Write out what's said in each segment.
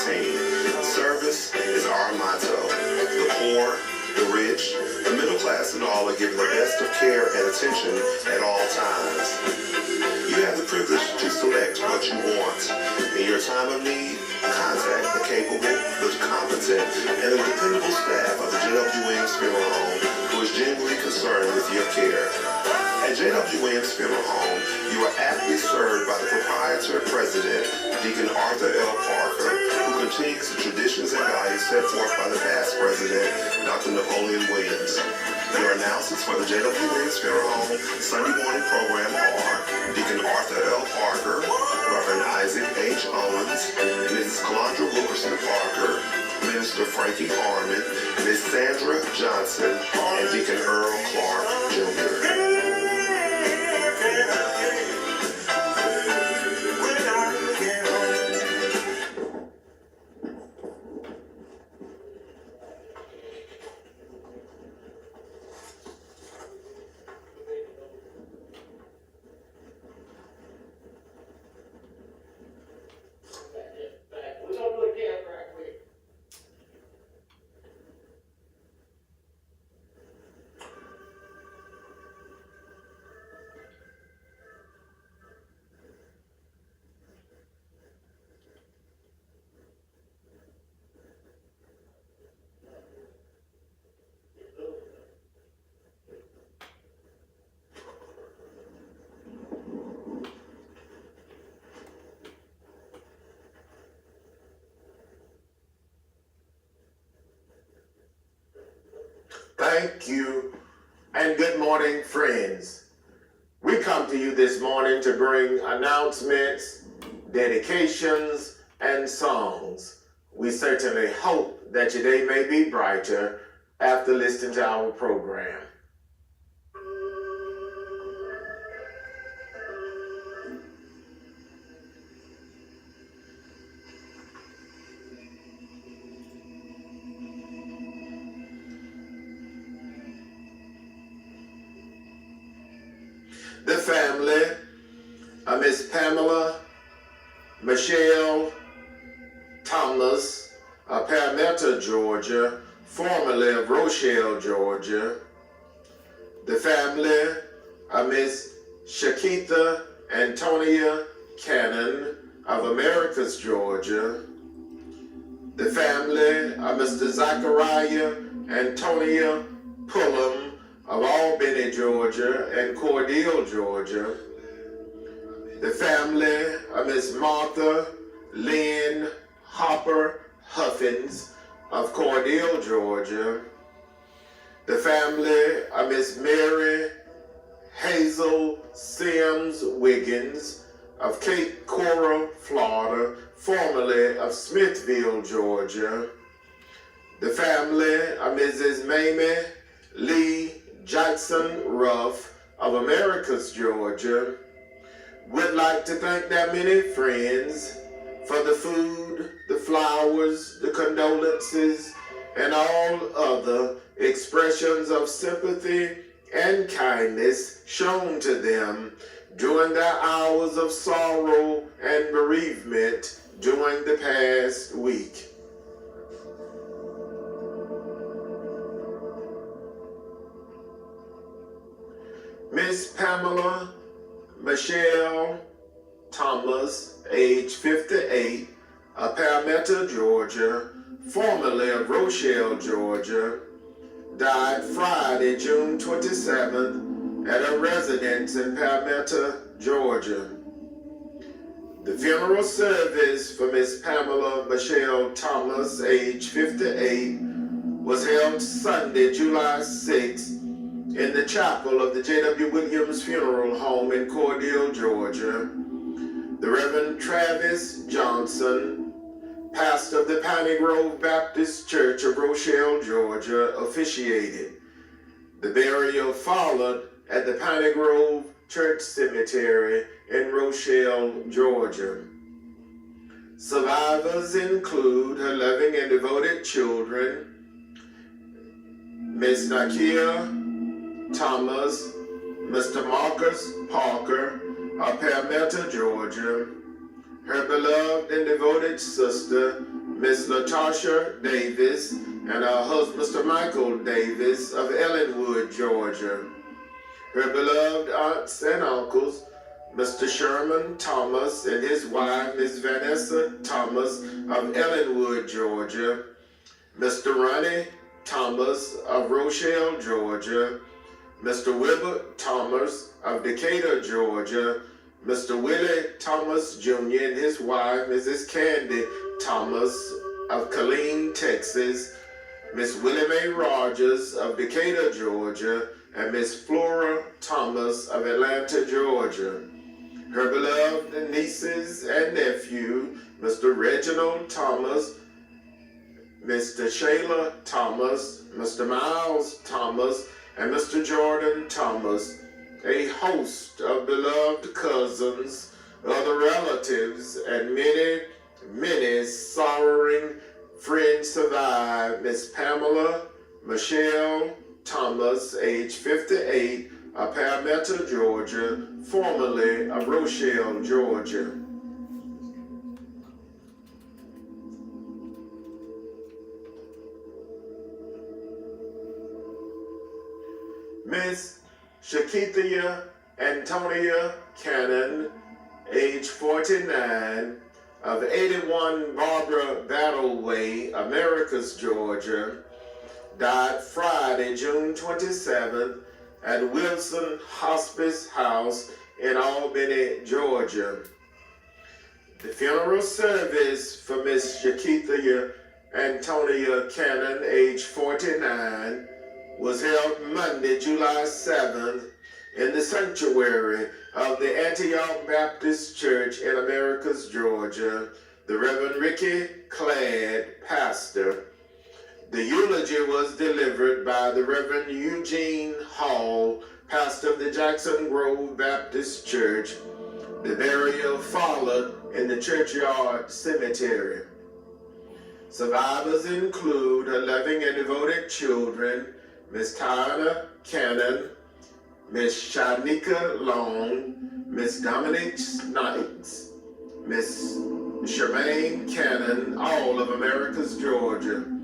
2019. Service is our motto. The poor, the rich, the middle class and all are given the best of care and attention at all times. You have the privilege to select what you want. In your time of need, contact the capable, the competent, and the dependable staff of the Jwwilliams Funeral Home who is genuinely concerned with your care. At Jwwilliams Funeral Home, you are aptly served by the proprietor president, Deacon Arthur L. Parker, who continues the traditions and values set forth by the past president, Dr. Napoleon Williams. Your announcements for the Jwwilliams Funeral Home Sunday morning program are Deacon Arthur L. Parker, Reverend Isaac H. Owens, Mrs. Calandra Wilkerson Parker, Minister Frankie Harmon, Ms. Sandra Johnson, and Deacon Earl Clark, Jr. Thank you, and good morning, friends. We come to you this morning to bring announcements, dedications, and songs. We certainly hope that your day may be brighter after listening to our program. The family of Miss Pamela Michelle Thomas of Palmetto, Georgia, formerly of Rochelle, Georgia. The family of Miss Shakitha Antonia Cannon of Americus, Georgia. The family of Mr. Zachariah Antonia Pullum of Albany, Georgia, and Cordele, Georgia. The family of Miss Martha Lynn Hopper Huffins of Cordele, Georgia. The family of Miss Mary Hazel Sims Wiggins of Cape Coral, Florida, formerly of Smithville, Georgia. The family of Mrs. Mamie Lee Jackson Ruff of Americus, Georgia. Would like to thank their many friends for the food, the flowers, the condolences, and all other expressions of sympathy and kindness shown to them during their hours of sorrow and bereavement during the past week. Miss Pamela Michelle Thomas, age 58, of Palmetto, Georgia, formerly of Rochelle, Georgia, died Friday, June 27th at her residence in Palmetto, Georgia. The funeral service for Miss Pamela Michelle Thomas, age 58, was held Sunday, July 6th, in the chapel of the Jwwilliams Funeral Home in Cordele, Georgia. The Reverend Travis Johnson, pastor of the Piney Grove Baptist Church of Rochelle, Georgia, officiated. The burial followed at the Piney Grove Church Cemetery in Rochelle, Georgia. Survivors include her loving and devoted children, Miss Nakia Thomas, Mr. Marcus Parker of Palmetto, Georgia, her beloved and devoted sister, Miss Latasha Davis and her husband, Mr. Michael Davis of Ellenwood, Georgia. Her beloved aunts and uncles, Mr. Sherman Thomas and his wife, Miss Vanessa Thomas of Ellenwood, Georgia. Mr. Ronnie Thomas of Rochelle, Georgia. Mr. Wilbert Thomas of Decatur, Georgia. Mr. Willie Thomas Jr. and his wife, Mrs. Candy Thomas of Killeen, Texas. Miss Willie Mae Rogers of Decatur, Georgia, and Miss Flora Thomas of Atlanta, Georgia. Her beloved nieces and nephew, Mr. Reginald Thomas, Mr. Shayla Thomas, Mr. Miles Thomas, and Mr. Jordan Thomas, a host of beloved cousins, other relatives, and many, many sorrowing friends survive. Miss Pamela Michelle Thomas, age 58, of Palmetto, Georgia, formerly of Rochelle, Georgia. Miss Shakithia Antonia Cannon, age 49, of 81 Barbara Battleway, Americus, Georgia, died Friday, June 27th, at Wilson Hospice House in Albany, Georgia. The funeral service for Miss Shakithia Antonia Cannon, age 49, was held Monday, July 7th, in the sanctuary of the Antioch Baptist Church in Americus, Georgia. The Reverend Ricky Cladd, pastor. The eulogy was delivered by the Reverend Eugene Hall, pastor of the Jackson Grove Baptist Church. The burial followed in the churchyard cemetery. Survivors include her loving and devoted children, Miss Tyna Cannon, Miss Shanika Long, Miss Dominique Snipes, Miss Charmaine Cannon, all of Americus, Georgia.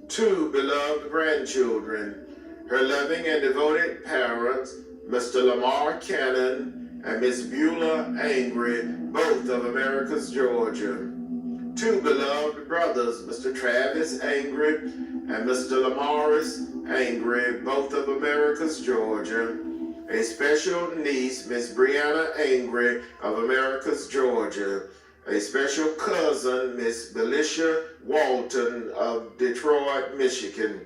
2 beloved grandchildren, her loving and devoted parents, Mr. Lamar Cannon and Miss Beulah Angry, both of Americus, Georgia. 2 beloved brothers, Mr. Travis Angry and Mr. Lamaris Angry, both of Americus, Georgia. A special niece, Miss Brianna Angry of Americus, Georgia. A special cousin, Miss Belisha Walton of Detroit, Michigan.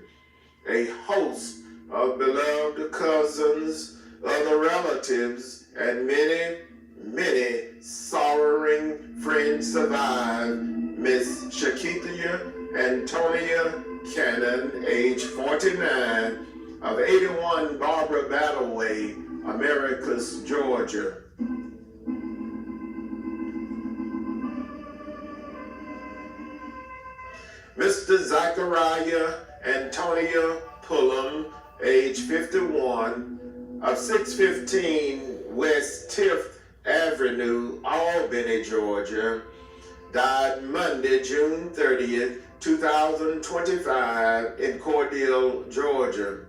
A host of beloved cousins, other relatives, and many, many sorrowing friends survive. Miss Shakithia Antonia Cannon, age 49, of 81 Barbara Battleway, Americus, Georgia. Mr. Zachariah Antonia Pullum, age 51, of 615 West Tiff Avenue, Albany, Georgia, died Monday, June 30th, 2025 in Cordele, Georgia.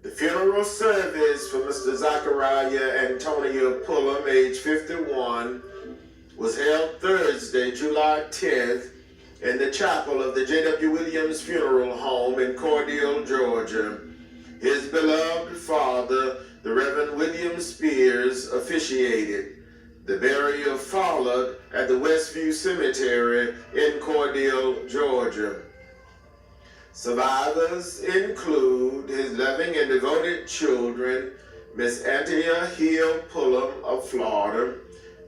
The funeral service for Mr. Zachariah Antonia Pullum, age 51, was held Thursday, July 10th, in the chapel of the Jwwilliams Funeral Home in Cordele, Georgia. His beloved father, the Reverend William Spears, officiated. The burial followed at the Westview Cemetery in Cordele, Georgia. Survivors include his loving and devoted children, Miss Antia Hill Pullum of Florida,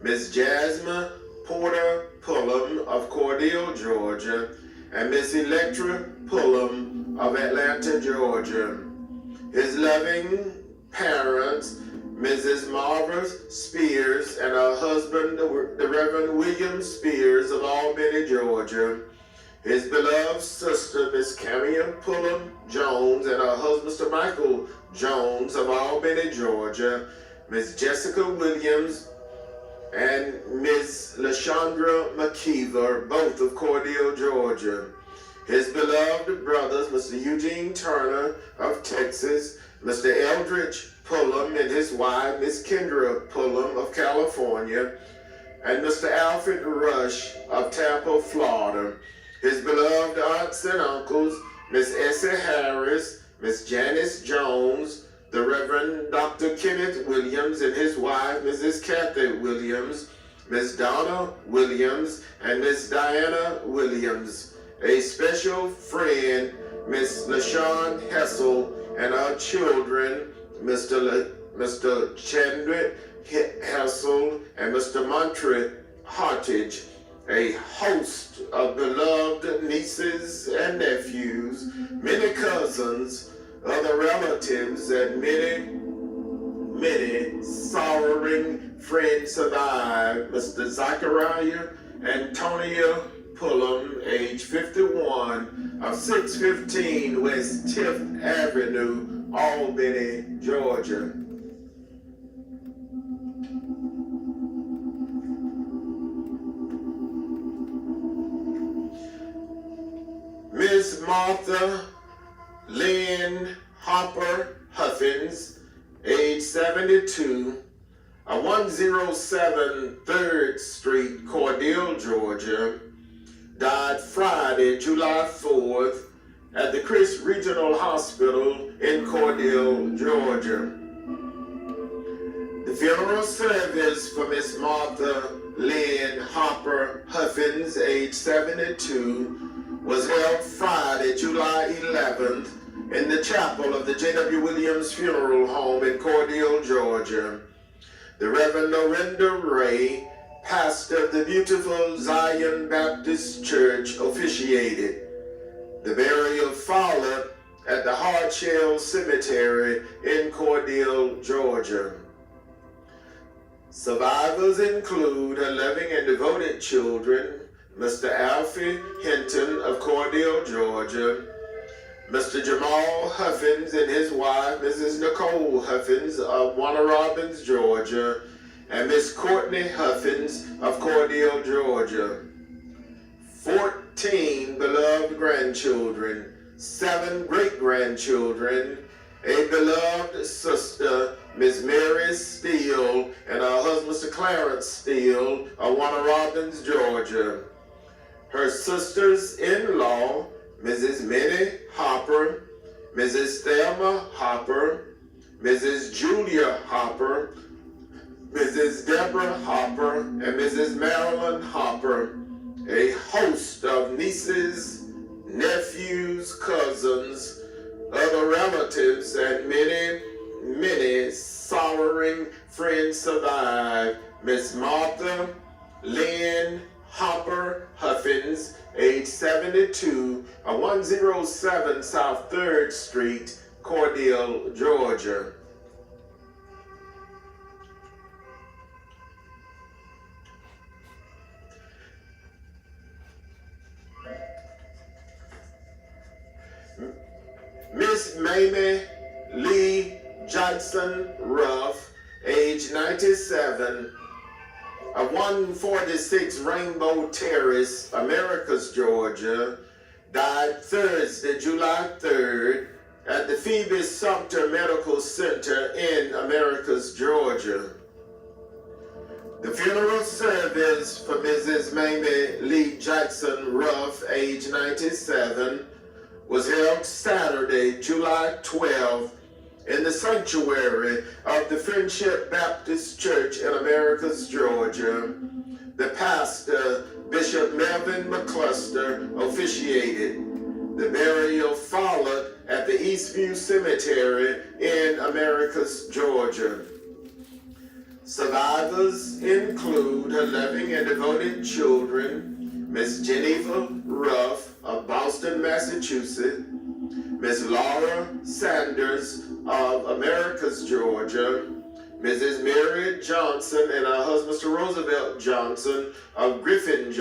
Miss Jasmine Porter Pullum of Cordele, Georgia, and Miss Electra Pullum of Atlanta, Georgia. His loving parents, Mrs. Marva Spears and her husband, the Reverend William Spears of Albany, Georgia. His beloved sister, Miss Camilla Pullum Jones, and her husband, Mr. Michael Jones of Albany, Georgia. Miss Jessica Williams and Ms. LaShondra McKeever, both of Cordele, Georgia. His beloved brothers, Mr. Eugene Turner of Texas, Mr. Eldridge Pullum and his wife, Miss Kendra Pullum of California, and Mr. Alfred Rush of Tampa, Florida. His beloved aunts and uncles, Miss Essie Harris, Miss Janice Jones, the Reverend Dr. Kenneth Williams and his wife, Mrs. Kathy Williams, Miss Donna Williams, and Miss Diana Williams. A special friend, Miss LaShawn Hessel, and our children, Mr. Chandra Hessel and Mr. Montre Hartage. A host of beloved nieces and nephews, many cousins, other relatives, and many sorrowing friends survive. Mr. Zachariah Antonia Pullum, age 51, of 615 West 10th Avenue, Albany, Georgia. Miss Martha Lynn Hopper Huffins, age 72, of 107 3rd Street, Cordele, Georgia, died Friday, July 4th, at the Chris Regional Hospital in Cordele, Georgia. The funeral service for Miss Martha Lynn Hopper Huffins, age 72, was held Friday, July 11th, in the chapel of the Jwwilliams Funeral Home in Cordele, Georgia. The Reverend Lorinda Ray, pastor of the beautiful Zion Baptist Church, officiated. The burial followed at the Hardshell Cemetery in Cordele, Georgia. Survivors include her loving and devoted children, Mr. Alfie Hinton of Cordele, Georgia, Mr. Jamal Huffins and his wife, Mrs. Nicole Huffins of Warner Robins, Georgia, and Miss Courtney Huffins of Cordele, Georgia. 14 beloved grandchildren, 7 great-grandchildren, a beloved sister, Miss Mary Steele, and her husband, Mr. Clarence Steele of Warner Robins, Georgia. Her sisters-in-law, Mrs. Minnie Hopper, Mrs. Thelma Hopper, Mrs. Julia Hopper, Mrs. Deborah Hopper, and Mrs. Marilyn Hopper, a host of nieces, nephews, cousins, other relatives, and many sorrowing friends survive. Miss Martha Lynn Hopper Huffins, age 72, 107 South 3rd Street, Cordele, Georgia. Miss Mamie Lee Johnson Ruff, age 97, of 146 Rainbow Terrace, Americus, Georgia, died Thursday, July 3rd, at the Phoebe Sumter Medical Center in Americus, Georgia. The funeral service for Mrs. Mamie Lee Jackson Ruff, age 97, was held Saturday, July 12th, in the sanctuary of the Friendship Baptist Church in Americus, Georgia. The pastor, Bishop Melvin McCluster, officiated. The burial followed at the Eastview Cemetery in Americus, Georgia. Survivors include her loving and devoted children, Miss Geneva Ruff of Boston, Massachusetts, Miss Laura Sanders of Americus, Georgia, Mrs. Mary Johnson and her husband, Mr. Roosevelt Johnson of Griffin,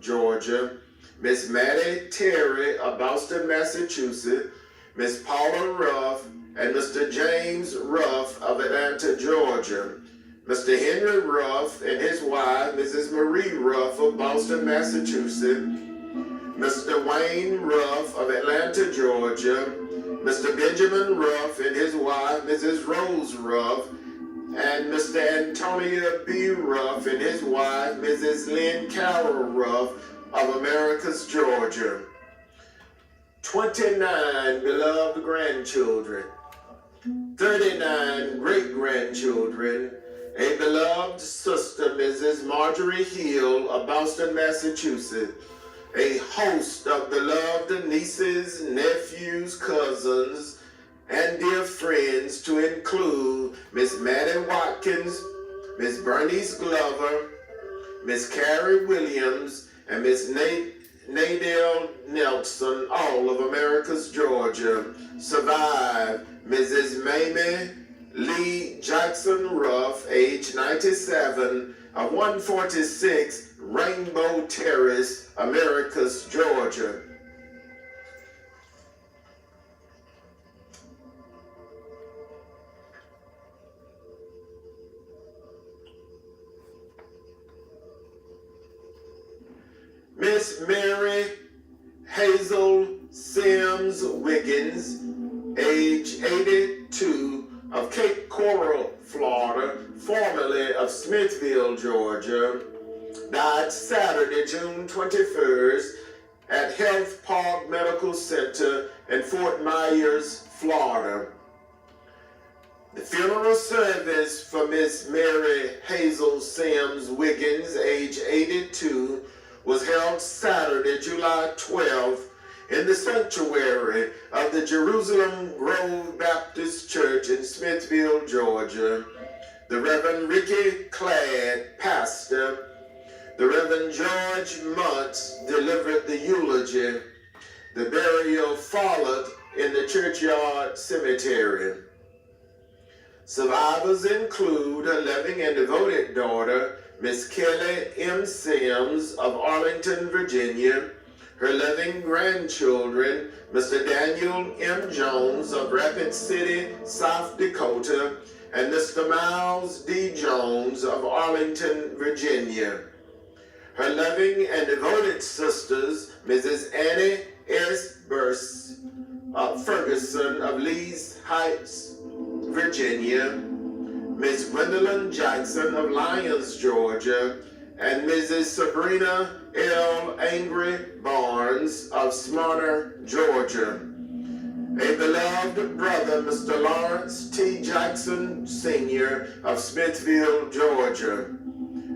Georgia, Miss Maddie Terry of Boston, Massachusetts, Miss Paula Ruff and Mr. James Ruff of Atlanta, Georgia, Mr. Henry Ruff and his wife, Mrs. Marie Ruff of Boston, Massachusetts, Mr. Wayne Ruff of Atlanta, Georgia, Mr. Benjamin Ruff and his wife, Mrs. Rose Ruff, and Mr. Antonio B. Ruff and his wife, Mrs. Lynn Carroll Ruff of Americus, Georgia. 29 beloved grandchildren, 39 great-grandchildren, a beloved sister, Mrs. Marjorie Hill of Boston, Massachusetts, a host of beloved nieces, nephews, cousins, and dear friends to include Miss Maddie Watkins, Miss Bernice Glover, Miss Carrie Williams, and Miss Nadell Nelson, all of Americus, Georgia. Survived Mrs. Mamie Lee Jackson Ruff, age 97, of 146 Rainbow Terrace, Americus, Georgia. Miss Mary Hazel Sims Wiggins, age 82, of Cape Coral, Florida, formerly of Smithville, Georgia, died Saturday, June 21st at Health Park Medical Center in Fort Myers, Florida. The funeral service for Miss Mary Hazel Sims Wiggins, age 82, was held Saturday, July 12th, in the sanctuary of the Jerusalem Grove Baptist Church in Smithville, Georgia. The Reverend Ricky Cladd, pastor. The Reverend George Muntz delivered the eulogy. The burial followed in the churchyard cemetery. Survivors include her loving and devoted daughter, Miss Kelly M. Sims of Arlington, Virginia, her loving grandchildren, Mr. Daniel M. Jones of Rapid City, South Dakota, and Mr. Miles D. Jones of Arlington, Virginia. Her loving and devoted sisters, Mrs. Annie S. Burse Ferguson of Lee's Heights, Virginia, Miss Gwendolyn Jackson of Lyons, Georgia, and Mrs. Sabrina L. Angry Barnes of Smyrna, Georgia. A beloved brother, Mr. Lawrence T. Jackson, Sr. of Smithville, Georgia.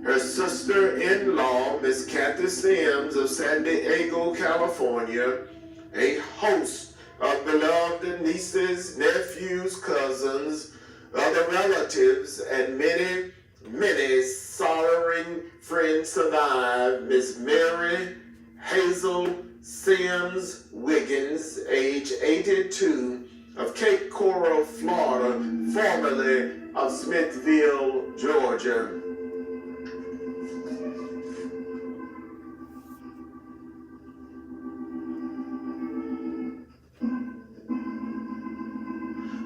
Her sister-in-law, Miss Kathy Sims of San Diego, California. A host of beloved nieces, nephews, cousins, other relatives, and many, many sorrowing friends survive. Miss Mary Hazel Sims Wiggins, age 82, of Cape Coral, Florida, formerly of Smithville, Georgia.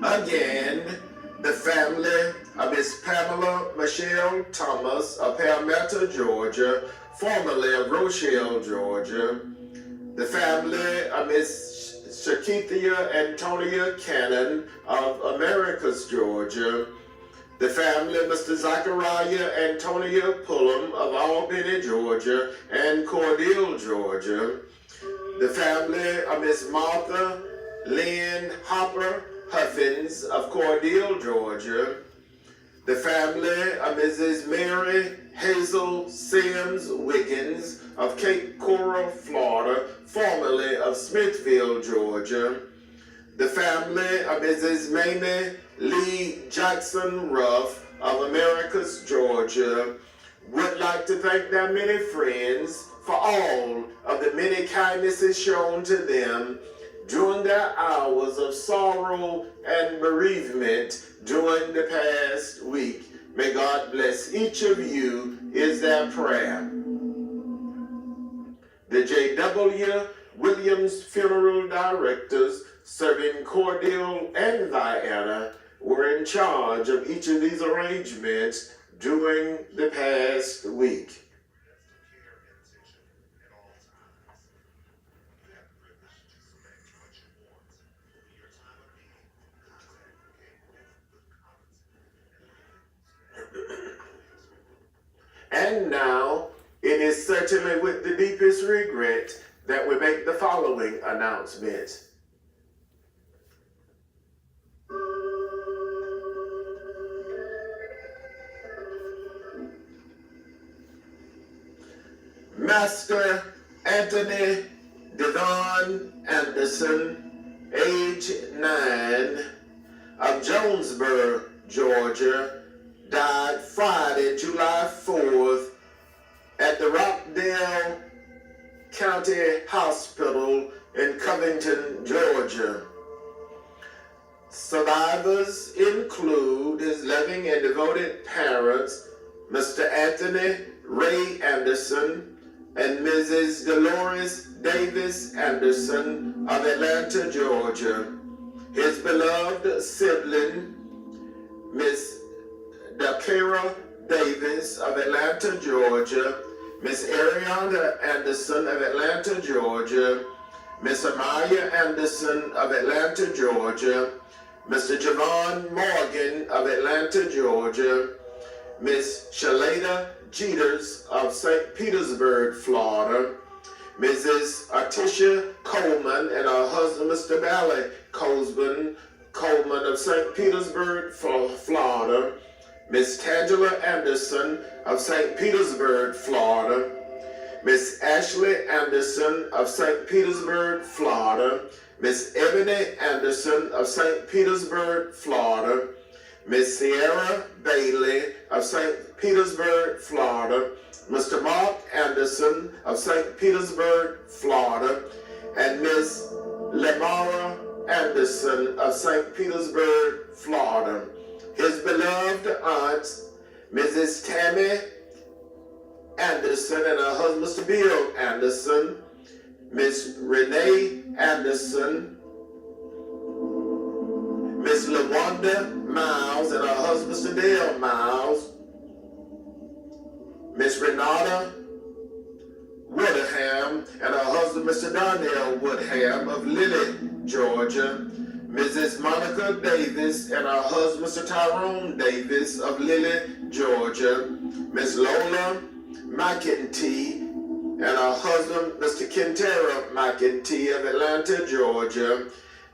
Again, the family of Miss Pamela Michelle Thomas of Palmetto, Georgia, formerly of Rochelle, Georgia. The family of Miss Shakithia Antonia Cannon of Americus, Georgia. The family of Mr. Zachariah Antonia Pullum of Albany, Georgia, and Cordele, Georgia. The family of Miss Martha Lynn Hopper Huffins of Cordele, Georgia. The family of Mrs. Mary Hazel Sims Wiggins of Cape Coral, Florida, formerly of Smithville, Georgia. The family of Mrs. Mamie Lee Jackson Ruff of Americus, Georgia, would like to thank their many friends for all of the many kindnesses shown to them during their hours of sorrow and bereavement during the past week. May God bless each of you, is their prayer. The Jwwilliams funeral directors serving Cordele and Vienna were in charge of each of these arrangements during the past week. And now, it is certainly with the deepest regret that we make the following announcement. Master Anthony Devon Anderson, age 9, of Jonesboro, Georgia, died Friday, July 4th at the Rockdale County Hospital in Covington, Georgia. Survivors include his loving and devoted parents, Mr. Anthony Ray Anderson and Mrs. Dolores Davis Anderson of Atlanta, Georgia. His beloved sibling, Miss Dakara Davis of Atlanta, Georgia, Miss Ariana Anderson of Atlanta, Georgia, Miss Amaya Anderson of Atlanta, Georgia, Mr. Javon Morgan of Atlanta, Georgia, Miss Shalada Jeters of St. Petersburg, Florida, Mrs. Artisha Coleman and her husband, Mr. Bally Coleman of St. Petersburg, Florida, Miss Tangela Anderson of St. Petersburg, Florida, Miss Ashley Anderson of St. Petersburg, Florida, Miss Ebony Anderson of St. Petersburg, Florida, Miss Sierra Bailey of St. Petersburg, Florida, Mr. Mark Anderson of St. Petersburg, Florida, and Miss Lamara Anderson of St. Petersburg, Florida. His beloved aunts, Mrs. Tammy Anderson and her husband, Mr. Bill Anderson, Miss Renee Anderson, Miss LaWanda Miles and her husband, Mr. Dale Miles, Miss Renata Woodham and her husband, Mr. Darnell Woodham of Lilly, Georgia, Mrs. Monica Davis and her husband, Mr. Tyrone Davis of Lilly, Georgia, Miss Lola McEntee and her husband, Mr. Kentera McEntee of Atlanta, Georgia,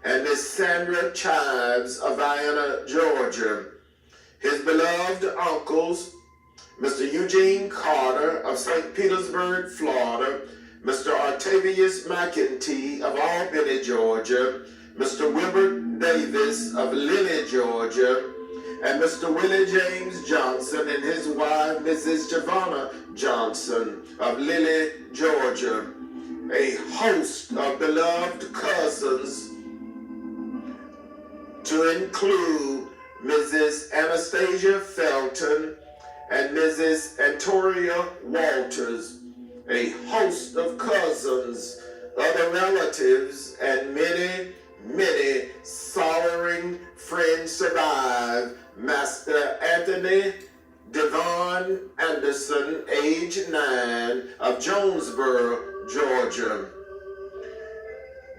and Miss Sandra Chives of Vienna, Georgia. His beloved uncles, Mr. Eugene Carter of St. Petersburg, Florida, Mr. Octavius McEntee of Albany, Georgia, Mr. Wilbert Davis of Lilly, Georgia, and Mr. Willie James Johnson and his wife, Mrs. Giovanna Johnson of Lilly, Georgia. A host of beloved cousins to include Mrs. Anastasia Felton and Mrs. Antoria Walters, a host of cousins, other relatives, and many, many sorrowing friends survive Master Anthony Devon Anderson, age 9, of Jonesboro, Georgia.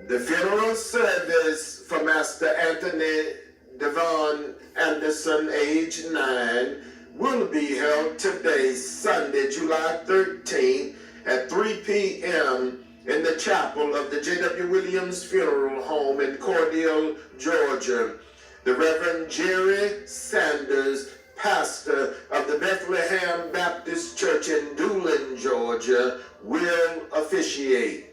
The funeral service for Master Anthony Devon Anderson, age 9, will be held today, Sunday, July 13th at 3 p.m. in the chapel of the Jwwilliams Funeral Home in Cordele, Georgia. The Reverend Jerry Sanders, pastor of the Bethlehem Baptist Church in Doolin, Georgia, will officiate.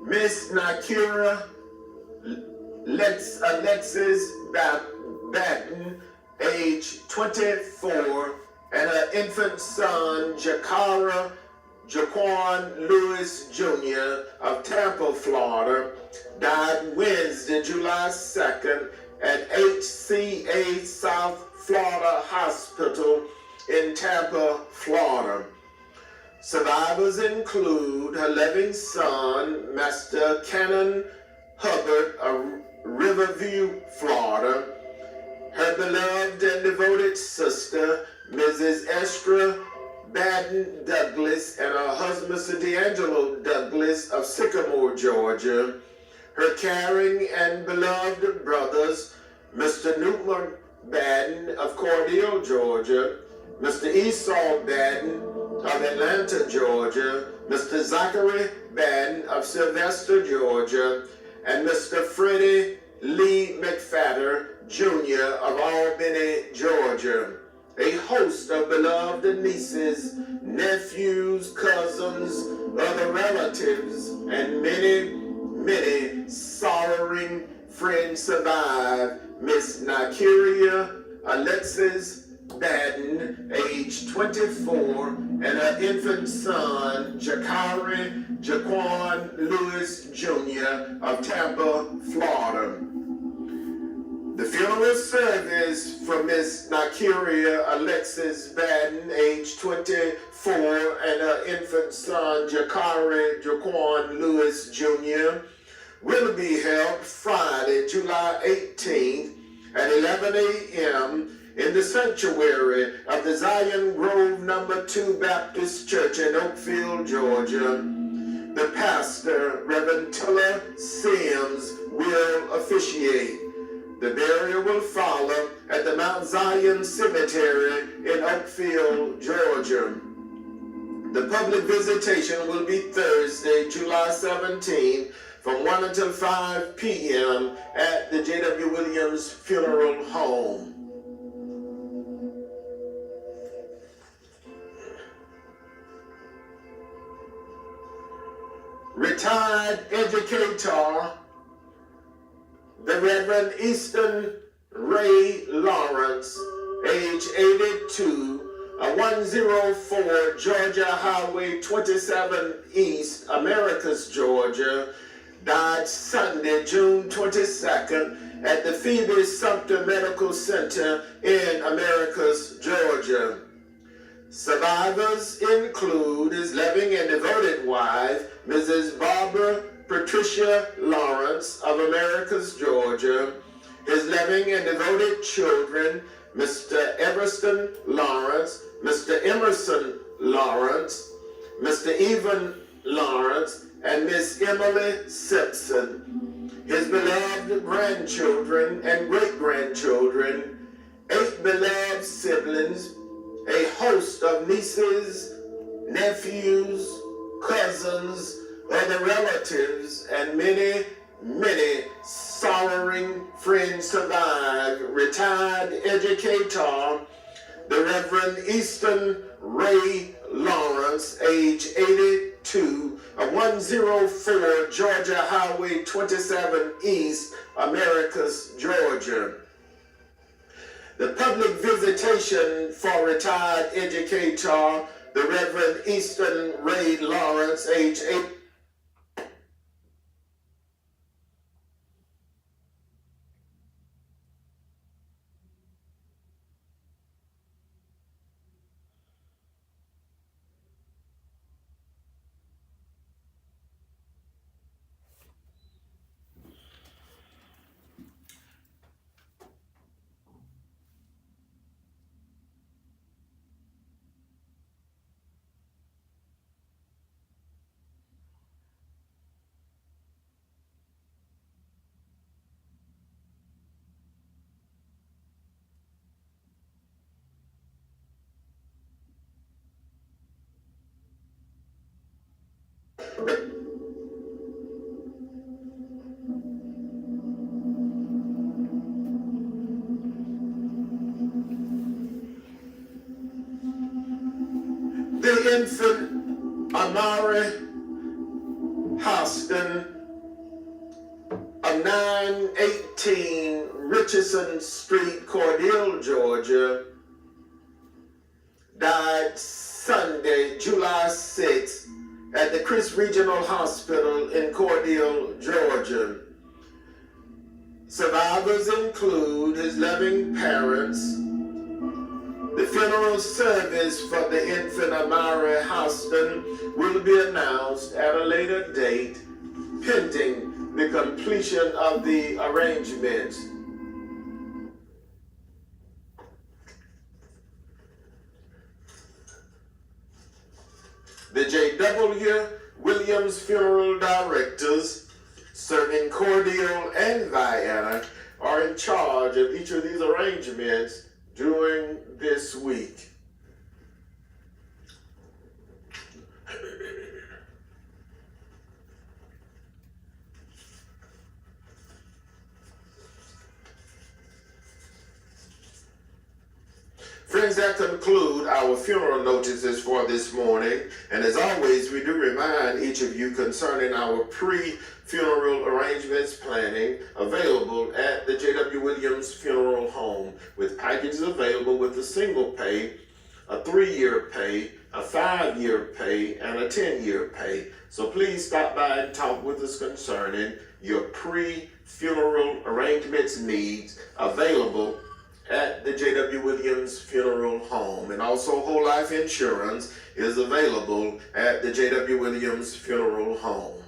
Miss Nakira Alexis Batten, age 24, and her infant son, Jaquan Lewis Jr. of Tampa, Florida, died Wednesday, July 2nd at HCA South Florida Hospital in Tampa, Florida. Survivors include her living son, Master Cannon Hubbard of Riverview, Florida, her beloved and devoted sister, Mrs. Estra Baden Douglas, and her husband, Mr. D'Angelo Douglas of Sycamore, Georgia, her caring and beloved brothers, Mr. Newton Baden of Cordele, Georgia, Mr. Esau Baden of Atlanta, Georgia, Mr. Zachary Baden of Sylvester, Georgia, and Mr. Freddie Lee McFadder, Jr. of Albany, Georgia. A host of beloved nieces, nephews, cousins, other relatives, and many sorrowing friends survive Miss Nikeria Alexis Baden, age 24, and her infant son, Jakari Jaquan Lewis Jr. of Tampa, Florida. The funeral service for Miss Nikeria Alexis Baden, age 24, and her infant son, Jakari Jaquan Lewis Jr., will be held Friday, July 18th at 11 a.m. in the sanctuary of the Zion Grove No. 2 Baptist Church in Oakfield, Georgia. The pastor, Reverend Tiller Sims, will officiate. The burial will follow at the Mount Zion Cemetery in Oakfield, Georgia. The public visitation will be Thursday, July 17th, from 1 until 5 p.m. at the Jwwilliams Funeral Home. Retired educator, the Reverend Easton Ray Lawrence, age 82, 104 Georgia Highway 27 East, Americus, Georgia, died Sunday, June 22nd at the Phoebe Sumter Medical Center in Americus, Georgia. Survivors include his loving and devoted wife, Mrs. Barbara Patricia Lawrence of Americus, Georgia, his loving and devoted children, Mr. Everston Lawrence, Mr. Emerson Lawrence, Mr. Evan Lawrence, and Miss Emily Simpson, his beloved grandchildren and great-grandchildren, 8 beloved siblings, a host of nieces, nephews, cousins, other relatives, and many sorrowing friends survive. Retired educator, the Reverend Easton Ray Lawrence, age 82, 104 Georgia Highway 27 East, Americus, Georgia. The public visitation for retired educator, the Reverend Easton Ray Lawrence, age 8. The infant Amari Houston of 918 Richardson Street, Cordele, Georgia, died Sunday, July 6th at the Chris Regional Hospital in Cordele, Georgia. Survivors include his loving parents, The funeral service for the infant Amari Houston will be announced at a later date, pending the completion of the arrangements. The Jwwilliams funeral directors, serving Cordele and Vienna, are in charge of each of these arrangements during this week. Friends, that conclude our funeral notices for this morning. And as always, we do remind each of you concerning our pre-funeral arrangements planning available at the Jwwilliams Funeral Home, with packages available with a single pay, a 3-year pay, a 5-year pay, and a 10-year pay. So please stop by and talk with us concerning your pre-funeral arrangements needs available at the Jwwilliams Funeral Home. And also whole life insurance is available at the Jwwilliams Funeral Home.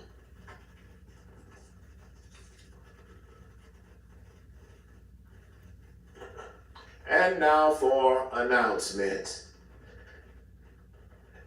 And now for announcements.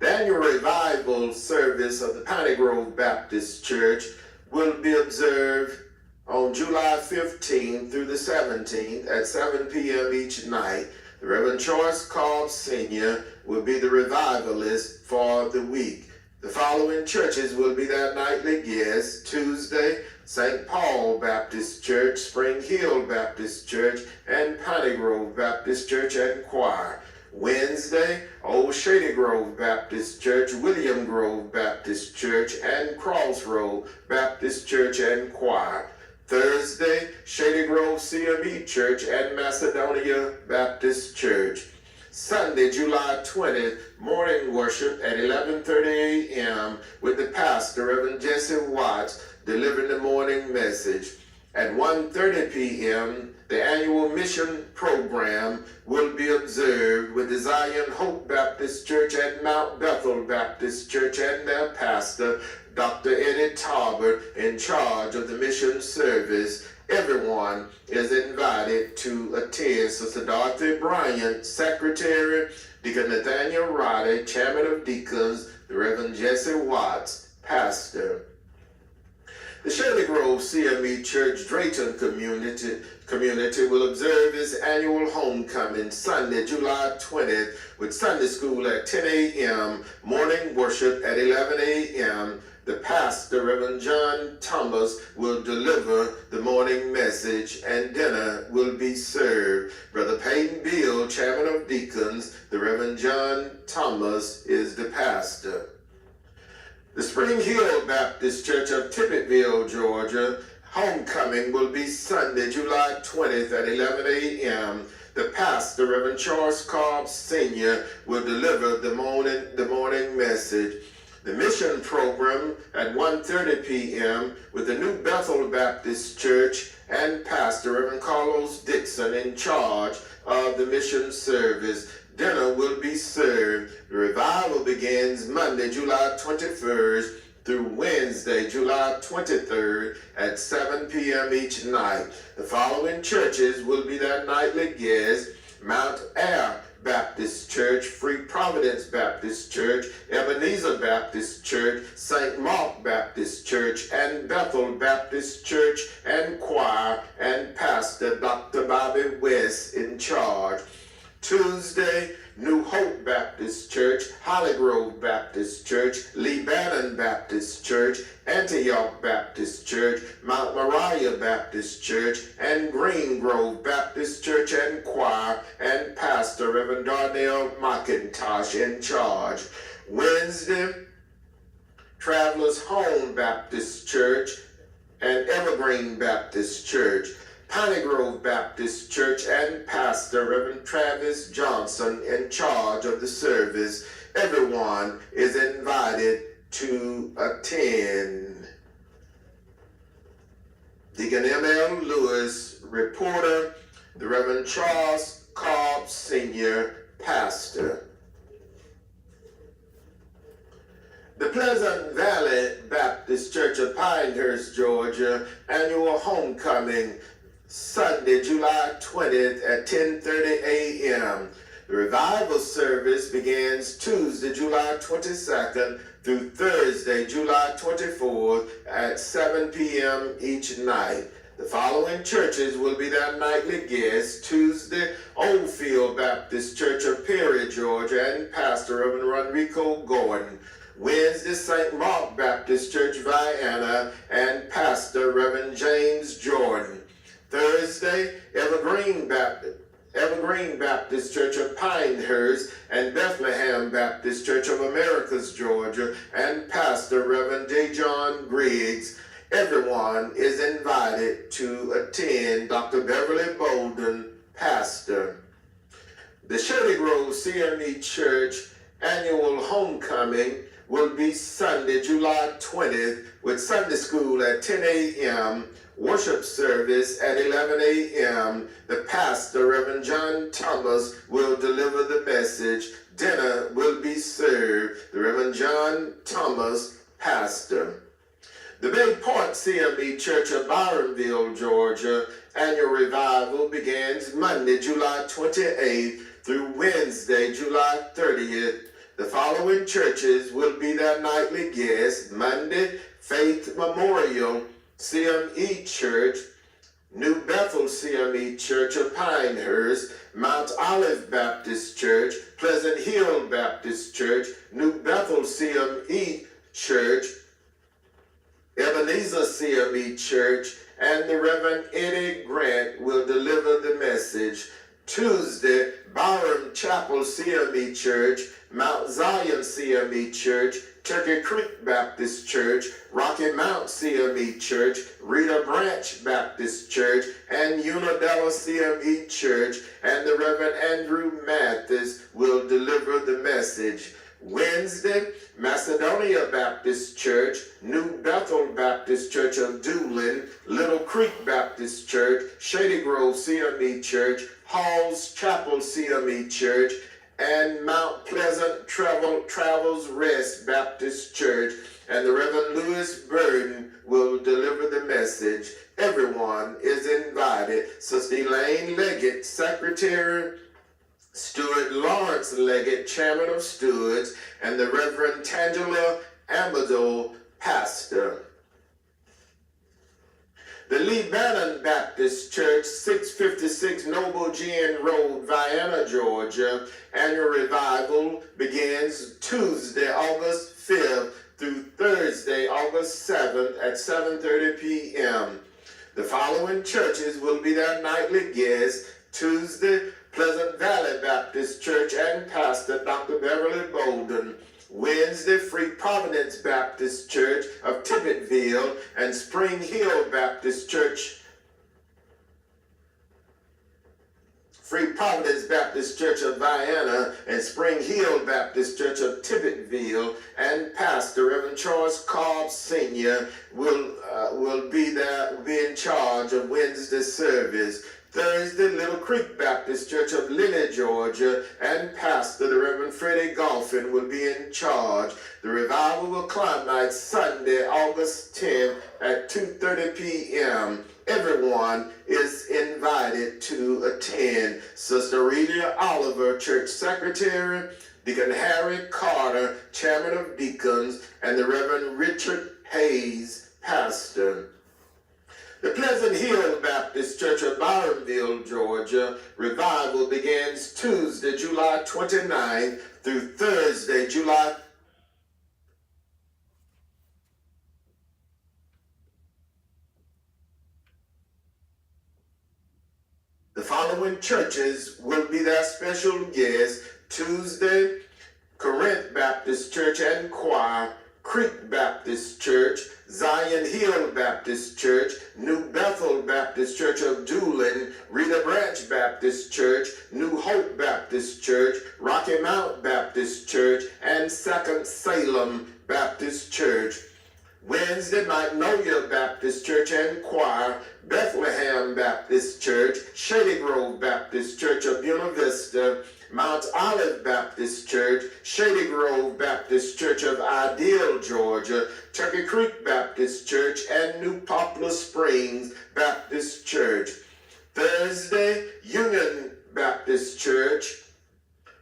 The annual revival service of the Piney Grove Baptist Church will be observed on July 15th through the 17th at 7 p.m. each night. The Reverend Choice Cobb Sr. will be the revivalist for the week. The following churches will be their nightly guests: Tuesday, St. Paul Baptist Church, Spring Hill Baptist Church, and Piney Grove Baptist Church and Choir. Wednesday, Old Shady Grove Baptist Church, William Grove Baptist Church, and Crossroad Baptist Church and Choir. Thursday, Shady Grove CME Church and Macedonia Baptist Church. Sunday, July 20th, morning worship at 11:30 a.m. with the pastor, Reverend Jesse Watts, delivering the morning message. At 1:30 p.m., the annual mission program will be observed with the Zion Hope Baptist Church and Mount Bethel Baptist Church and their pastor, Dr. Eddie Talbot, in charge of the mission service. Everyone is invited to attend. Sister Dorothy Bryant, Secretary, Deacon Nathaniel Roddy, Chairman of Deacons, the Reverend Jesse Watts, Pastor. The Shady Grove CME Church Drayton community will observe its annual homecoming Sunday, July 20th, with Sunday school at 10 a.m., morning worship at 11 a.m. The pastor, Reverend John Thomas, will deliver the morning message, and dinner will be served. Brother Peyton Beal, Chairman of Deacons, the Reverend John Thomas is the pastor. The Spring Hill Baptist Church of Tippettville, Georgia, homecoming will be Sunday, July 20th at 11 a.m. The pastor, Reverend Charles Cobb Sr., will deliver the morning message. The mission program at 1:30 p.m. with the New Bethel Baptist Church and Pastor Reverend Carlos Dixon in charge of the mission service. Dinner will be served. The revival begins Monday, July 21st through Wednesday, July 23rd at 7 p.m. each night. The following churches will be their nightly guests: Mount Air Baptist Church, Free Providence Baptist Church, Ebenezer Baptist Church, St. Mark Baptist Church, and Bethel Baptist Church and Choir, and Pastor Dr. Bobby West in charge. Tuesday, New Hope Baptist Church, Holly Grove Baptist Church, Lee Bannon Baptist Church, Antioch Baptist Church, Mount Moriah Baptist Church, and Green Grove Baptist Church and Choir, and Pastor Reverend Darnell McIntosh in charge. Wednesday, Travelers Home Baptist Church and Evergreen Baptist Church, Piney Grove Baptist Church, and Pastor Reverend Travis Johnson in charge of the service. Everyone is invited to attend. Deacon M.L. Lewis, reporter, the Reverend Charles Cobb Sr., pastor. The Pleasant Valley Baptist Church of Pinehurst, Georgia, annual homecoming, Sunday, July 20th at 10:30 a.m. The revival service begins Tuesday, July 22nd through Thursday, July 24th at 7 p.m. each night. The following churches will be their nightly guests. Tuesday, Oldfield Baptist Church of Perry, Georgia, and Pastor Reverend Enrico Gordon. Wednesday, St. Mark Baptist Church, Vienna, and Pastor Reverend James Jordan. Thursday, Evergreen Baptist Church of Pinehurst and Bethlehem Baptist Church of Americas, Georgia, and Pastor Reverend Dejon Griggs. Everyone is invited to attend. Dr. Beverly Bolden, pastor. The Shady Grove CME Church annual homecoming will be Sunday, July 20th, with Sunday school at 10 a.m., worship service at 11 a.m. The pastor, Reverend John Thomas, will deliver the message. Dinner will be served. The Reverend John Thomas, pastor. The Bay Point CME Church of Byronville, Georgia, annual revival begins Monday, July 28th through Wednesday, July 30th. The following churches will be their nightly guests. Monday, Faith Memorial CME Church, New Bethel CME Church of Pinehurst, Mount Olive Baptist Church, Pleasant Hill Baptist Church, New Bethel CME Church, Ebenezer CME Church, and the Reverend Eddie Grant will deliver the message. Tuesday, Byram Chapel CME Church, Mount Zion CME Church, Turkey Creek Baptist Church, Rocky Mount CME Church, Rita Branch Baptist Church, and Unadilla CME Church, and the Reverend Andrew Mathis will deliver the message. Wednesday, Macedonia Baptist Church, New Bethel Baptist Church of Doolin, Little Creek Baptist Church, Shady Grove CME Church, Halls Chapel CME Church, and Mount Pleasant Travels Rest Baptist Church, and the Reverend Lewis Burden will deliver the message. Everyone is invited. Sister Elaine Leggett, Secretary, Stuart Lawrence Leggett, Chairman of Stewards, and the Reverend Tangela Amador, Pastor. The Lee Bannon Baptist Church, 656 Noble Gin Road, Vienna, Georgia, annual revival begins Tuesday, August 5th through Thursday, August 7th at 7:30 p.m. The following churches will be their nightly guests. Tuesday, Pleasant Valley Baptist Church and Pastor Dr. Beverly Bolden. Wednesday, Free Providence Baptist Church of Tippettville and Spring Hill Baptist Church. Free Providence Baptist Church of Vienna and Spring Hill Baptist Church of Tippettville, and Pastor Reverend Charles Cobb Sr. will be in charge of Wednesday service. Thursday, Little Creek Baptist Church of Lilly, Georgia, and Pastor the Reverend Freddie Golphin will be in charge. The revival will climax Sunday, August 10th at 2:30 p.m. Everyone is invited to attend. Sister Rita Oliver, Church Secretary, Deacon Harry Carter, Chairman of Deacons, and the Reverend Richard Hayes, Pastor. The Pleasant Hill Baptist Church of Byronville, Georgia, revival begins Tuesday, July 29th through Thursday, July. The following churches will be their special guests. Tuesday, Corinth Baptist Church and Choir, Creek Baptist Church, Zion Hill Baptist Church, New Bethel Baptist Church of Doolin, Rita Branch Baptist Church, New Hope Baptist Church, Rocky Mount Baptist Church, and Second Salem Baptist Church. Wednesday, Magnolia Baptist Church and Choir, Bethlehem Baptist Church, Shady Grove Baptist Church of Buena Vista, Mount Olive Baptist Church, Shady Grove Baptist Church of Ideal, Georgia, Turkey Creek Baptist Church, and New Poplar Springs Baptist Church. Thursday, Union Baptist Church,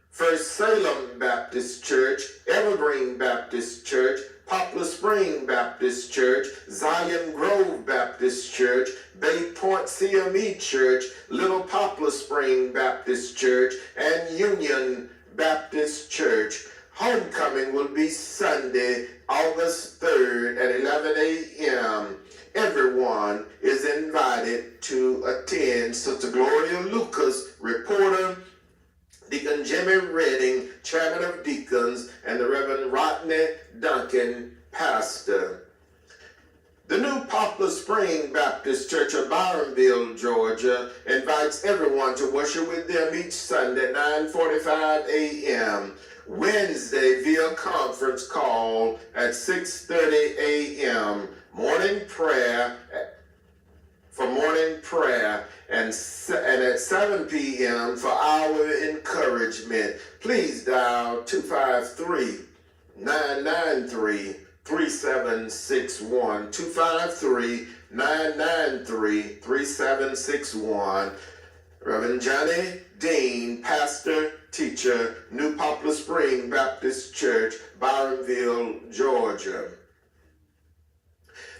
First Salem Baptist Church, Evergreen Baptist Church, Poplar Spring Baptist Church, Zion Grove Baptist Church, Bay Point CME Church, Little Poplar Spring Baptist Church, and Union Baptist Church. Homecoming will be Sunday, August 3rd at 11 a.m. Everyone is invited to attend. Sister Gloria Lucas, reporter, Deacon Jimmy Redding, Chairman of Deacons, and the Reverend Rodney Duncan, pastor. The New Poplar Spring Baptist Church of Byronville, Georgia, invites everyone to worship with them each Sunday at 9:45 a.m. Wednesday via conference call at 6:30 a.m. Morning prayer and at 7 p.m. for our encouragement. Please dial 253-993-3761, 253-993-3761. Reverend Johnny Dean, pastor, teacher, New Poplar Spring Baptist Church, Byronville, Georgia.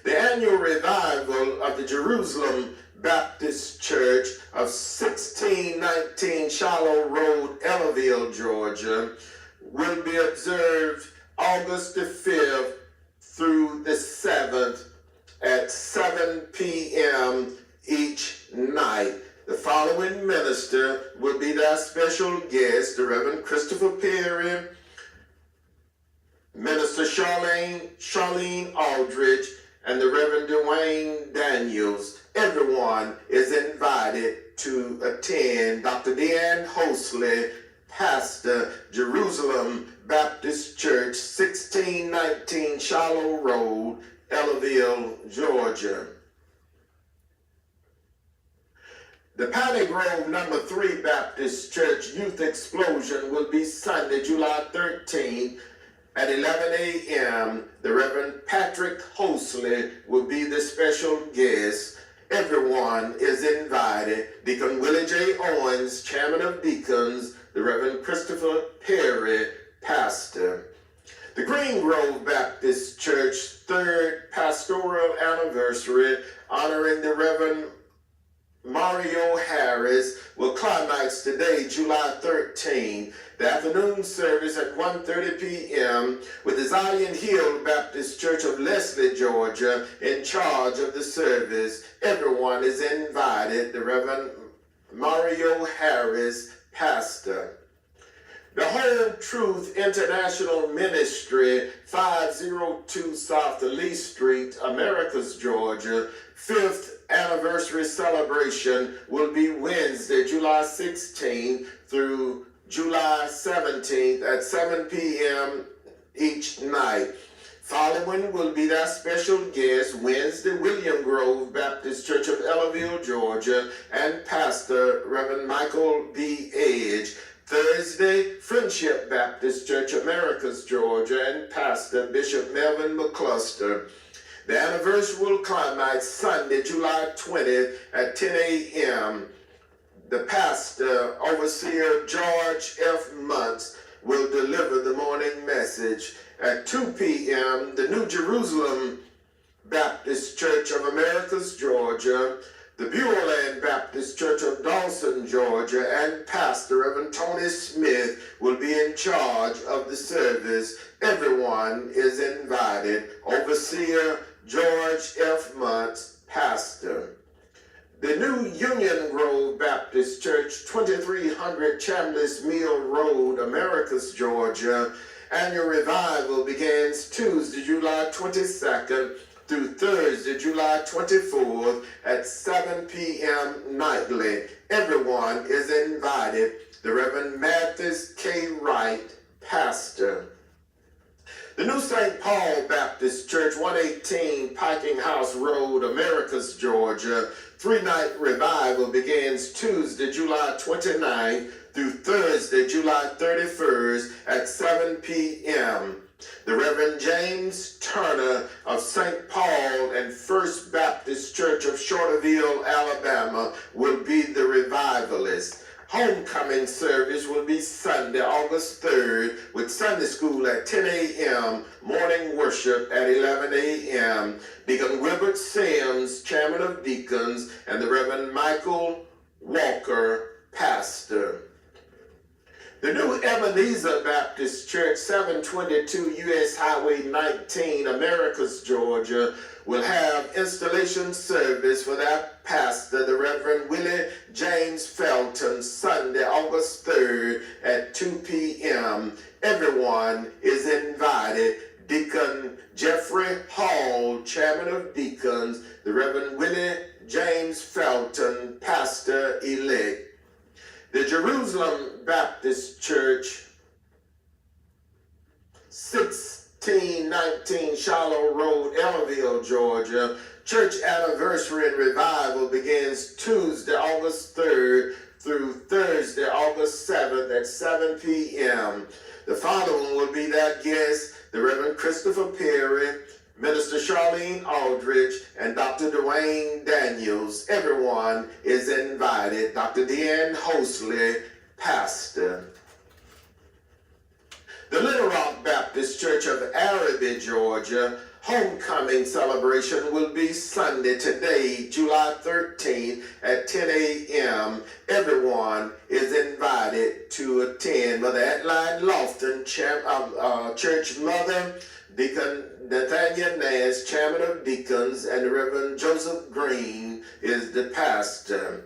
The annual revival of the Jerusalem Baptist Church of 1619 Shallow Road, Ellerville, Georgia, will be observed August the 5th through the 7th at 7 p.m. each night. The following minister will be their special guest: the Reverend Christopher Perry, Minister Charlene Aldridge, and the Reverend Dwayne Daniels. Everyone is invited to attend. Dr. Deanne Hosley, pastor, Jerusalem Baptist Church, 1619 Shallow Road, Ellerville, Georgia. The Piney Grove number 3 Baptist Church Youth Explosion will be Sunday, July 13th at 11 a.m. The Reverend Patrick Hosley will be the special guest. Everyone is invited. Deacon Willie J. Owens, Chairman of Deacons, the Reverend Christopher Perry, pastor. The Green Grove Baptist Church 3rd Pastoral Anniversary, honoring the Reverend Mario Harris, will climax today, July 13. The afternoon service at 1:30 p.m. with the Zion Hill Baptist Church of Leslie, Georgia, in charge of the service. Everyone is invited. The Reverend Mario Harris, pastor. The Whole Truth International Ministry, 502 South Lee Street, Americus, Georgia, 5th anniversary celebration will be Wednesday, July 16th through July 17th at 7 p.m. each night. Following will be their special guest, Wednesday, William Grove Baptist Church of Ellerville, Georgia, and Pastor Reverend Michael B. Edge. Thursday, Friendship Baptist Church, Americus, Georgia, and Pastor Bishop Melvin McCluster. The anniversary will climax Sunday, July 20th at 10 a.m. The pastor, overseer George F. Muntz, will deliver the morning message. At 2 p.m., the New Jerusalem Baptist Church of Americus, Georgia, the Bureland Baptist Church of Dawson, Georgia, and Pastor Reverend Tony Smith will be in charge of the service. Everyone is invited. Overseer George F. Muntz, pastor. The new Union Grove Baptist Church, 2300 Chambliss Mill Road, Americus, Georgia. Annual revival begins Tuesday, July 22nd through Thursday, July 24th at 7 p.m. nightly. Everyone is invited. The Reverend Mathis K. Wright, pastor. The New St. Paul Baptist Church, 118 Piking House Road, Americus, Georgia. 3-night revival begins Tuesday, July 29th through Thursday, July 31st at 7 p.m. The Reverend James Turner of St. Paul and First Baptist Church of Shorterville, Alabama will be the revivalist. Homecoming service will be Sunday, August 3rd, with Sunday school at 10 a.m., morning worship at 11 a.m. Deacon Wilbert Sims, Chairman of Deacons, and the Reverend Michael Walker, pastor. The new Ebenezer Baptist Church, 722 U.S. Highway 19, Americus, Georgia, will have installation service for their pastor, the Reverend Willie James Felton, Sunday, August 3rd at 2 p.m. Everyone is invited. Deacon Jeffrey Hall, Chairman of Deacons, the Reverend Willie James Felton, pastor-elect. The Jerusalem Baptist Church, 1619 Shallow Road, Ellerville, Georgia. Church anniversary and revival begins Tuesday, August 3rd through Thursday, August 7th at 7 p.m. The following will be their guests: the Reverend Christopher Perry, Minister Charlene Aldridge, and Dr. Dwayne Daniels. Everyone is invited. Dr. Deanne Hosley, pastor. The Little Rock Baptist Church of Araby, Georgia, homecoming celebration will be Sunday, today, July 13th at 10 a.m. Everyone is invited to attend. Mother Adeline Lofton, church mother, Deacon Nathaniel Nance, Chairman of Deacons, and the Reverend Joseph Green is the pastor.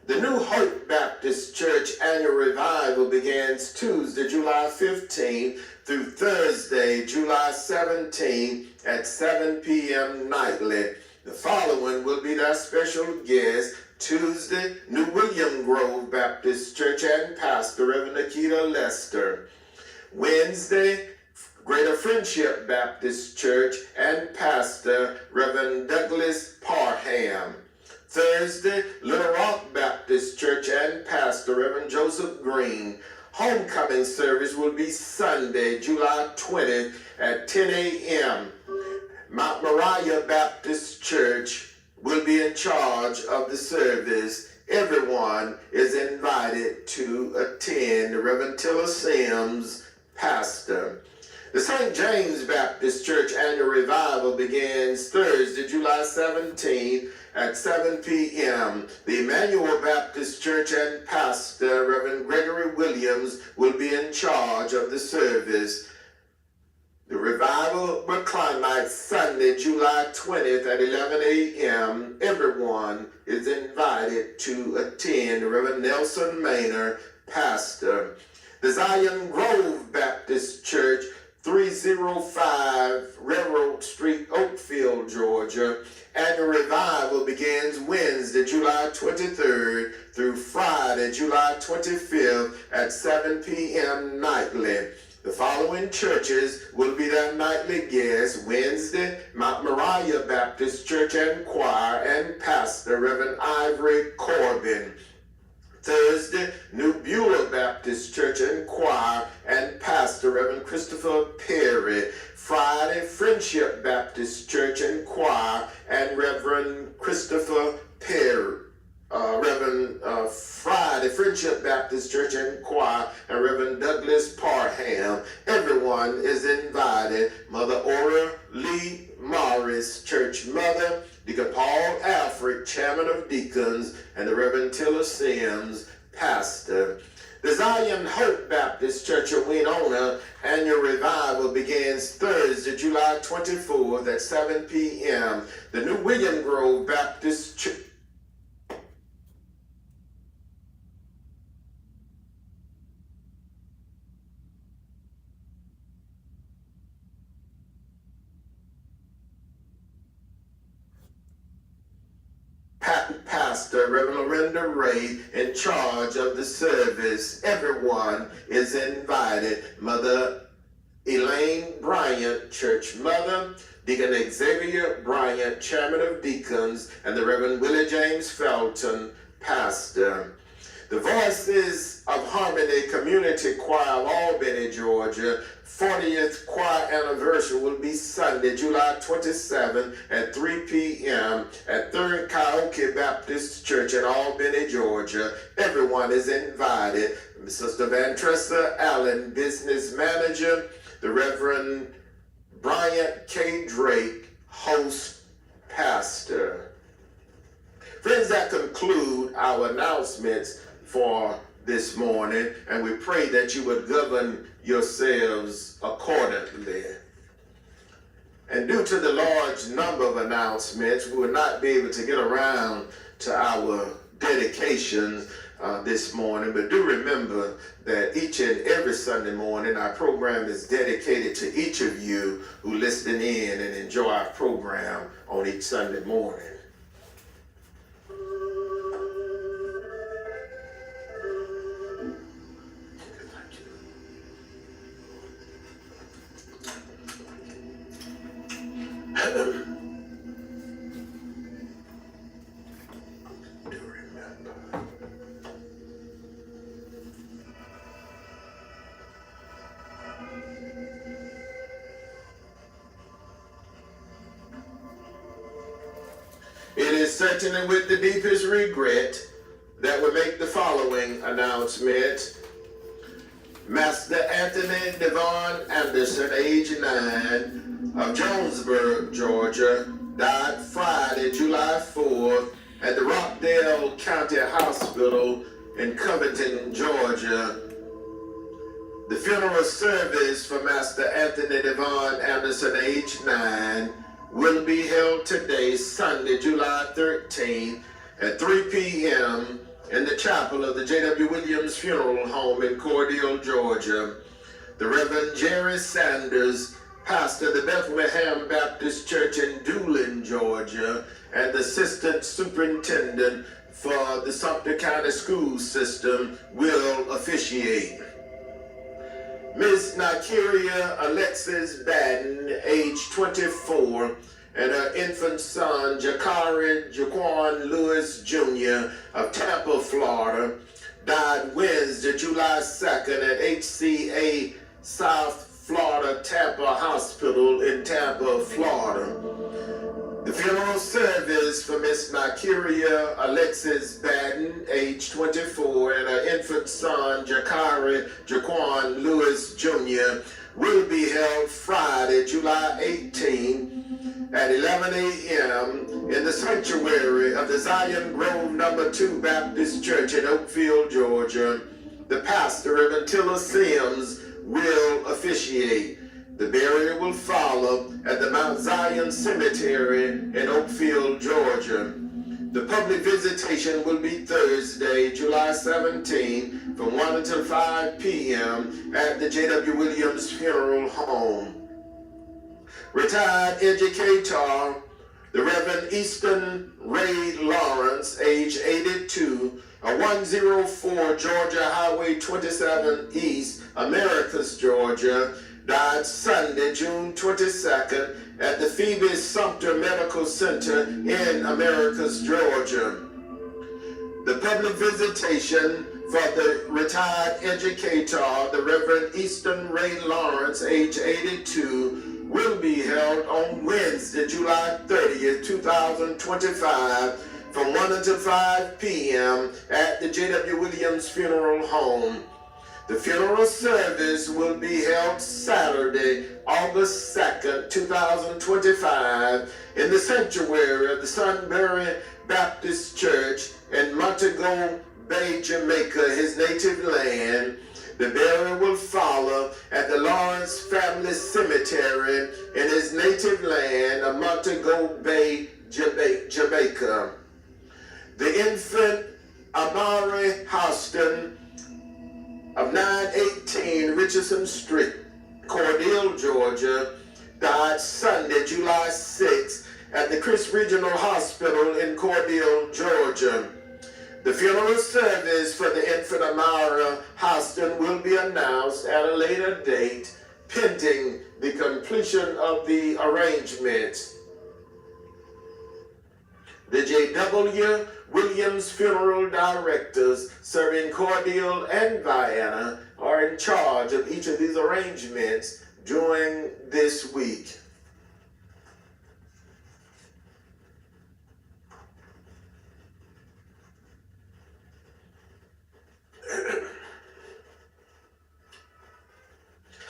The New Hope Baptist Church annual revival begins Tuesday, July 15th through Thursday, July 17th at 7 p.m. nightly. The following will be their special guest: Tuesday, New William Grove Baptist Church and pastor, Reverend Nikita Lester. Wednesday, Greater Friendship Baptist Church and pastor, Reverend Douglas Parham. Thursday, Little Rock Baptist Church and pastor, Reverend Joseph Green. Homecoming service will be Sunday, July 20th at 10 a.m. Mount Moriah Baptist Church will be in charge of the service. Everyone is invited to attend. Reverend Tiller Sims, pastor. The St. James Baptist Church annual revival begins Thursday, July 17th at 7 p.m. The Emmanuel Baptist Church and pastor, Reverend Gregory Williams, will be in charge of the service. The revival will climax Sunday, July 20th at 11 a.m. Everyone is invited to attend. Reverend Nelson Maynard, pastor. The Zion Grove Baptist Church, 305 Railroad Street, Oakfield, Georgia. Annual revival begins Wednesday, July 23rd through Friday, July 25th at 7 p.m. nightly. The following churches will be their nightly guests. Wednesday, Mount Moriah Baptist Church and Choir and pastor, Reverend Ivory Corbin. Thursday, New Beulah Baptist Church and Choir and pastor, Reverend Christopher Perry. Friday, Friendship Baptist Church and Choir and Reverend Christopher Perry. Friday, Friendship Baptist Church and Choir and Reverend Douglas Parham. Everyone is invited. Mother Ora Lee Morris, church mother, Deacon Paul Alfred, chairman of deacons, and the Reverend Tiller Sims, pastor. The Zion Hope Baptist Church of Winona annual revival begins Thursday, July 24th at 7 p.m. The New William Grove Baptist Church pastor, Reverend Lorinda Ray, in charge of the service. Everyone is invited. Mother Elaine Bryant, church mother, Deacon Xavier Bryant, chairman of deacons, and the Reverend Willie James Felton, pastor. The Voices of Harmony Community Choir of Albany, Georgia, 40th choir anniversary will be Sunday, July 27 at 3 p.m. at 3rd Karaoke Baptist Church in Albany, Georgia. Everyone is invited. Sister Van Tressa Allen, business manager, the Reverend Bryant K. Drake, host pastor. Friends, that conclude our announcements for this morning, and we pray that you would govern yourselves accordingly. And due to the large number of announcements, we will not be able to get around to our dedications this morning, but do remember that each and every Sunday morning our program is dedicated to each of you who listen in and enjoy our program on each Sunday morning. It is certainly with the deepest regret that we make the following announcement. Master Anthony Devon Anderson, age 9, of Jonesboro, Georgia, died Friday, July 4th at the Rockdale County Hospital in Covington, Georgia. The funeral service for Master Anthony Devon Anderson, age 9, will be held today, Sunday, July 13th at 3 p.m. in the chapel of the Jwwilliams Funeral Home in Cordele, Georgia. The Reverend Jerry Sanders, pastor of the Bethlehem Baptist Church in Doolin, Georgia, and the assistant superintendent for the Sumter County School System will officiate. Ms. Nikeria Alexis Baden, age 24, and her infant son, Jakari Jaquan Lewis Jr. of Tampa, Florida, died Wednesday, July 2nd at HCA South Florida Tampa Hospital in Tampa, Florida. The funeral service for Miss Nikeria Alexis Baden, age 24, and her infant son, Jakari Jaquan Lewis Jr., will be held Friday, July 18 at 11 a.m. in the sanctuary of the Zion Grove No. 2 Baptist Church in Oakfield, Georgia. The pastor, Reverend Tilla Sims, will officiate. The burial will follow at the Mount Zion Cemetery in Oakfield, Georgia. The public visitation will be Thursday, July 17, from 1 until 5 p.m. at the Jwwilliams Funeral Home. Retired educator, the Reverend Easton Ray Lawrence, age 82, of 104 Georgia Highway 27 East, Americus, Georgia, died Sunday, June 22nd at the Phoebe Sumter Medical Center in Americus, Georgia. The public visitation for the retired educator, the Reverend Easton Ray Lawrence, age 82, will be held on Wednesday, July 30th, 2025, from 1 until 5 p.m. at the Jwwilliams Funeral Home. The funeral service will be held Saturday, August 2nd, 2025, in the sanctuary of the Sunbury Baptist Church in Montego Bay, Jamaica, his native land. The burial will follow at the Lawrence Family Cemetery in his native land of Montego Bay, Jamaica. The infant Amari Houston of 918 Richardson Street, Cordele, Georgia, died Sunday, July 6 at the Chris Regional Hospital in Cordele, Georgia. The funeral service for the infant Amara Houston will be announced at a later date. pending the completion of the arrangements. The Jwwilliams funeral directors serving Cordele and Vienna are in charge of each of these arrangements during this week.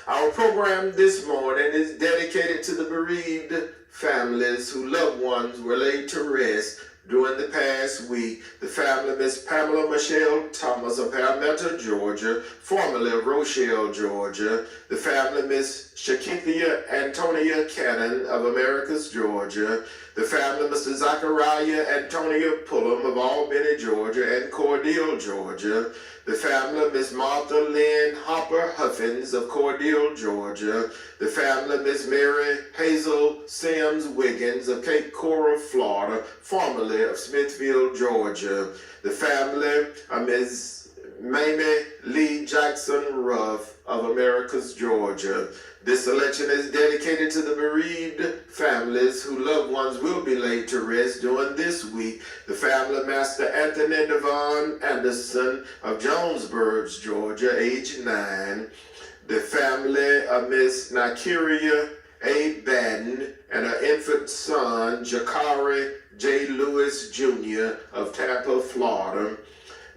Our program this morning is dedicated to the bereaved families whose loved ones were laid to rest during the past week. The family, Miss Pamela Michelle Thomas of Palmetto, Georgia, formerly of Rochelle, Georgia. The family, Miss Shakithia Antonia Cannon of Americus, Georgia. The family, Mr. Zachariah Antonia Pullum of Albany, Georgia, and Cordele, Georgia. The family, Miss Martha Lynn Hopper Huffins of Cordele, Georgia. The family, Miss Mary Hazel Sims Wiggins of Cape Coral, Florida, formerly of Smithfield, Georgia. The family of Miss Mamie Lee Jackson Ruff of Americus, Georgia. This selection is dedicated to the bereaved families whose loved ones will be laid to rest during this week. The family, Master Anthony Devon Anderson of Jonesburg, Georgia, age 9. The family of Miss Nikeria A. Baden and her infant son, Jakari J. Lewis Jr. of Tampa, Florida.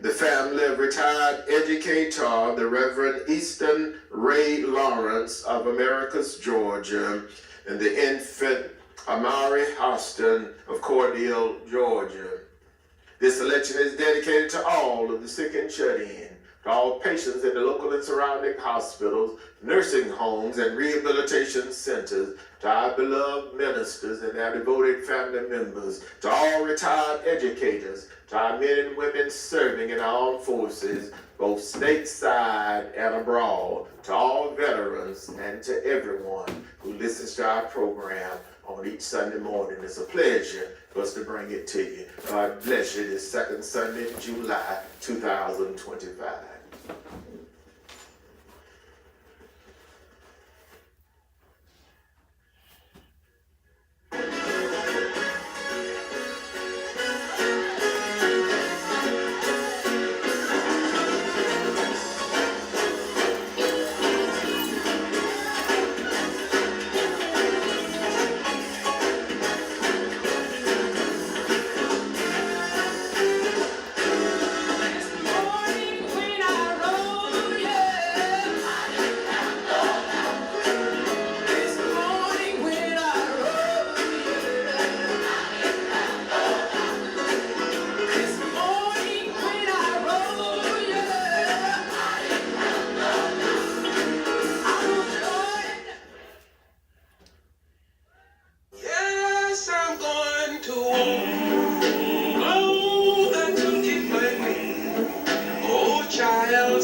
The family of retired educator, the Reverend Easton Ray Lawrence of Americus, Georgia, and the infant Amari Austin of Cordele, Georgia. This selection is dedicated to all of the sick and shut-in, to all patients in the local and surrounding hospitals, nursing homes, and rehabilitation centers, to our beloved ministers and their devoted family members, to all retired educators, to our men and women serving in our armed forces, both stateside and abroad, to all veterans, and to everyone who listens to our program on each Sunday morning. It's a pleasure for us to bring it to you. God bless you this second Sunday in July 2025.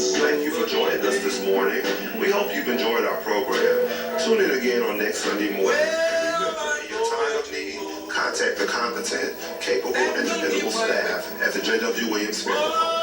Thank you for joining us this morning. We hope you've enjoyed our program. Tune in again on next Sunday morning. Remember, in your time of need, contact the competent, capable, and dependable staff at the Jwwilliams Funeral Home.